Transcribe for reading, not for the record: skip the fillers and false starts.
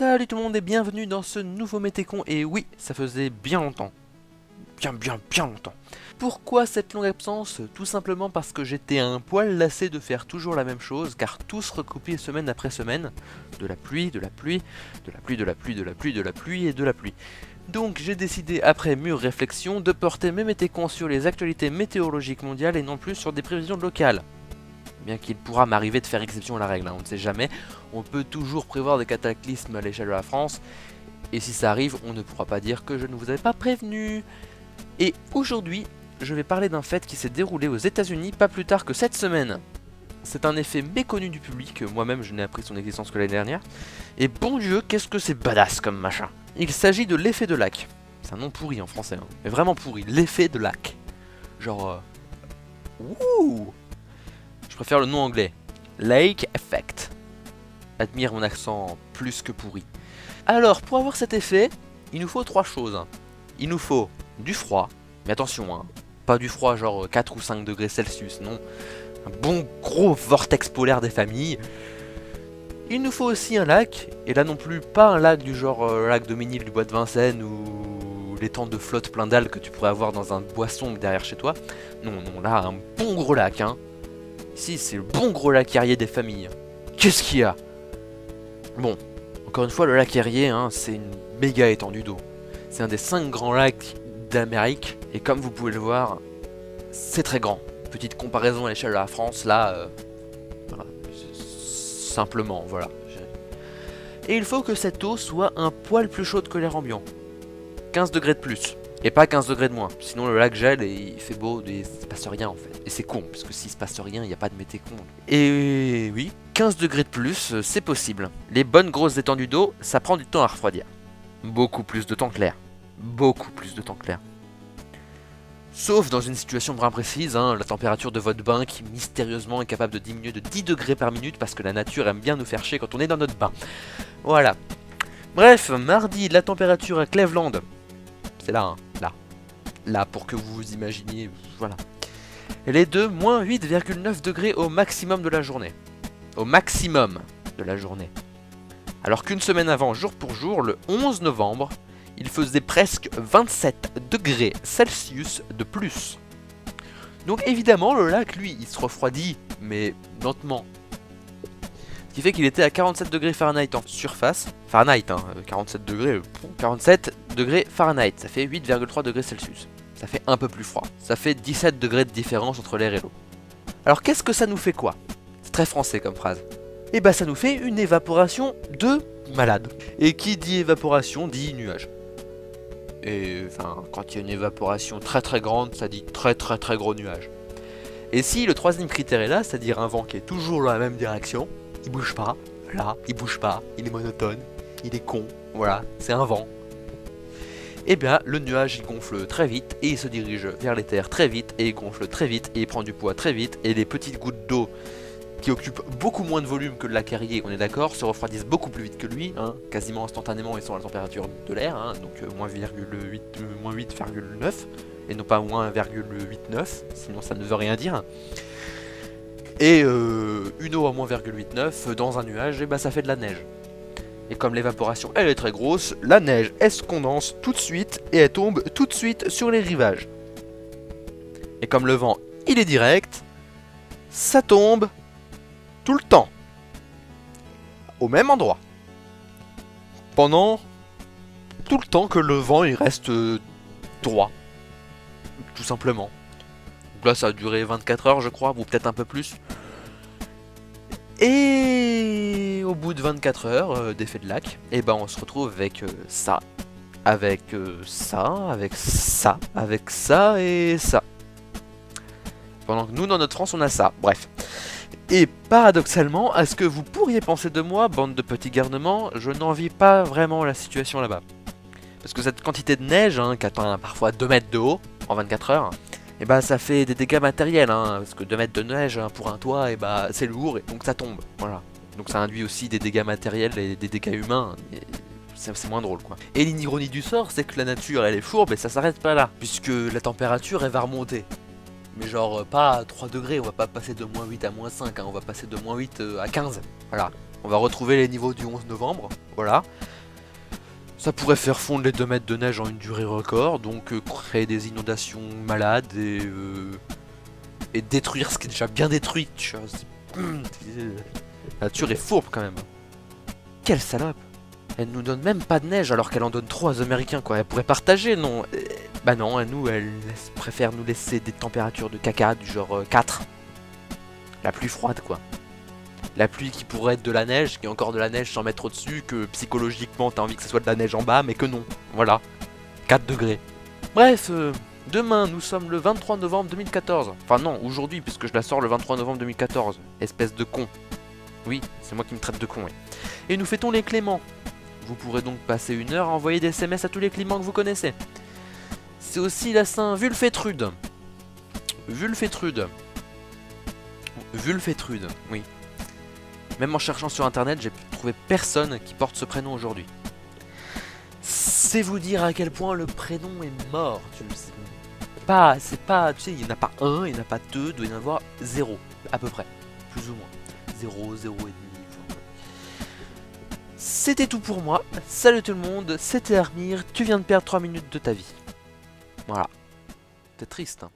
Salut tout le monde et bienvenue dans ce nouveau Métécon. Et oui, ça faisait bien longtemps. Bien longtemps. Pourquoi cette longue absence? Tout simplement parce que j'étais un poil lassé de faire toujours la même chose, car tout se recoupait semaine après semaine. De la pluie, de la pluie, de la pluie, de la pluie, de la pluie, de la pluie et de la pluie. Donc j'ai décidé, après mûre réflexion, de porter mes Métécons sur les actualités météorologiques mondiales et non plus sur des prévisions locales. Bien qu'il pourra m'arriver de faire exception à la règle, on ne sait jamais. On peut toujours prévoir des cataclysmes à l'échelle de la France. Et si ça arrive, on ne pourra pas dire que je ne vous avais pas prévenu. Et aujourd'hui, je vais parler d'un fait qui s'est déroulé aux États-Unis pas plus tard que cette semaine. C'est un effet méconnu du public, moi-même je n'ai appris son existence que l'année dernière. Et bon Dieu, qu'est-ce que c'est badass comme machin. Il s'agit de l'effet de lac. C'est un nom pourri en français, hein. Mais vraiment pourri, l'effet de lac. Genre... Ouh. Je préfère le nom anglais. Lake Effect. Admire mon accent plus que pourri. Alors, pour avoir cet effet, il nous faut trois choses. Il nous faut du froid, mais attention, hein, pas du froid genre 4 ou 5 degrés Celsius, non. Un bon gros vortex polaire des familles. Il nous faut aussi un lac, et là non plus pas un lac du genre lac de Ménil du bois de Vincennes ou les tentes de flotte plein d'algues que tu pourrais avoir dans un bois sombre derrière chez toi. Non, là un bon gros lac, hein. Ici c'est le bon gros lac Erie des familles. Qu'est-ce qu'il y a? Bon, encore une fois, le lac Erie, hein, c'est une méga étendue d'eau. C'est un des 5 grands lacs d'Amérique, et comme vous pouvez le voir, c'est très grand. Petite comparaison à l'échelle de la France, là, voilà, simplement, voilà. Et il faut que cette eau soit un poil plus chaude que l'air ambiant. 15 degrés de plus, et pas 15 degrés de moins. Sinon le lac gèle et il fait beau, et il se passe rien en fait. Et c'est con, parce que s'il se passe rien, il n'y a pas de Métécon. Et oui, 15 degrés de plus, c'est possible. Les bonnes grosses étendues d'eau, ça prend du temps à refroidir. Beaucoup plus de temps que l'air. Beaucoup plus de temps que l'air. Sauf dans une situation bien précise, hein, la température de votre bain qui mystérieusement est capable de diminuer de 10 degrés par minute parce que la nature aime bien nous faire chier quand on est dans notre bain. Voilà. Bref, mardi, la température à Cleveland, c'est là, hein, là pour que vous vous imaginiez, voilà. Elle est de moins 8,9 degrés au maximum de la journée. Au maximum de la journée. Alors qu'une semaine avant, jour pour jour, le 11 novembre, il faisait presque 27 degrés Celsius de plus. Donc évidemment, le lac, lui, il se refroidit, mais lentement. Ce qui fait qu'il était à 47 degrés Fahrenheit en surface. Fahrenheit, hein, 47 degrés, 47 degrés Fahrenheit, ça fait 8,3 degrés Celsius. Ça fait un peu plus froid. Ça fait 17 degrés de différence entre l'air et l'eau. Alors qu'est-ce que ça nous fait quoi? C'est très français comme phrase. Et bah ça nous fait une évaporation de malade. Et qui dit évaporation dit nuage. Et enfin, quand il y a une évaporation très très grande, ça dit très gros nuage. Et si le troisième critère est là, c'est-à-dire un vent qui est toujours dans la même direction, il bouge pas, là, il bouge pas, il est monotone, il est con, voilà, c'est un vent. Et bien le nuage il gonfle très vite et il se dirige vers les terres très vite et il gonfle très vite et il prend du poids très vite et les petites gouttes d'eau qui occupent beaucoup moins de volume que le lac Erie, on est d'accord, se refroidissent beaucoup plus vite que lui, hein, quasiment instantanément ils sont à la température de l'air, hein, donc moins 8,9 et non pas moins 1,89, sinon ça ne veut rien dire. Et une eau à moins 1,89 dans un nuage, et bah ça fait de la neige. Et comme l'évaporation elle est très grosse, la neige elle se condense tout de suite et elle tombe tout de suite sur les rivages. Et comme le vent il est direct, ça tombe tout le temps, au même endroit, pendant tout le temps que le vent il reste droit, tout simplement. Donc là ça a duré 24 heures je crois, ou peut-être un peu plus. Et au bout de 24 heures d'effet de lac, et ben on se retrouve avec ça, avec ça, avec ça, avec ça et ça. Pendant que nous dans notre France on a ça, bref. Et paradoxalement, à ce que vous pourriez penser de moi, bande de petits garnements, je n'envie pas vraiment la situation là-bas. Parce que cette quantité de neige, hein, qui atteint parfois 2 mètres de haut en 24 heures, et bah ça fait des dégâts matériels, hein, parce que 2 mètres de neige hein, pour un toit, et bah c'est lourd, et donc ça tombe, voilà. Donc ça induit aussi des dégâts matériels et des dégâts humains, et c'est moins drôle quoi. Et l'ironie du sort, c'est que la nature elle est fourbe et ça s'arrête pas là, puisque la température elle va remonter. Mais genre pas à 3 degrés, on va pas passer de moins 8 à moins 5, hein, on va passer de moins 8 à 15, voilà. On va retrouver les niveaux du 11 novembre, voilà. Ça pourrait faire fondre les 2 mètres de neige en une durée record, donc créer des inondations malades et détruire ce qui est déjà bien détruit. Tu vois, la nature est fourbe quand même. Quelle salope! Elle nous donne même pas de neige alors qu'elle en donne trop aux Américains quoi. Elle pourrait partager, non? Bah non, à nous, préfère nous laisser des températures de caca du genre 4. La pluie froide quoi. La pluie qui pourrait être de la neige, qui est encore de la neige sans mettre au-dessus, que psychologiquement t'as envie que ce soit de la neige en bas, mais que non. Voilà. 4 degrés. Bref, demain nous sommes le 23 novembre 2014. Enfin non, aujourd'hui, puisque je la sors le 23 novembre 2014. Espèce de con. Oui, c'est moi qui me traite de con, oui. Et nous fêtons les Cléments. Vous pourrez donc passer 1 heure à envoyer des SMS à tous les Cléments que vous connaissez. C'est aussi la Saint Wulfetrude. Wulfetrude. Wulfetrude, oui. Même en cherchant sur internet, j'ai trouvé personne qui porte ce prénom aujourd'hui. C'est vous dire à quel point le prénom est mort. C'est pas, tu sais, il n'y en a pas un, il n'y en a pas deux, il doit y en avoir 0, à peu près. Plus ou moins. 0, 0 et demi. C'était tout pour moi. Salut tout le monde, c'était Armir. Tu viens de perdre 3 minutes de ta vie. Voilà. T'es triste, hein.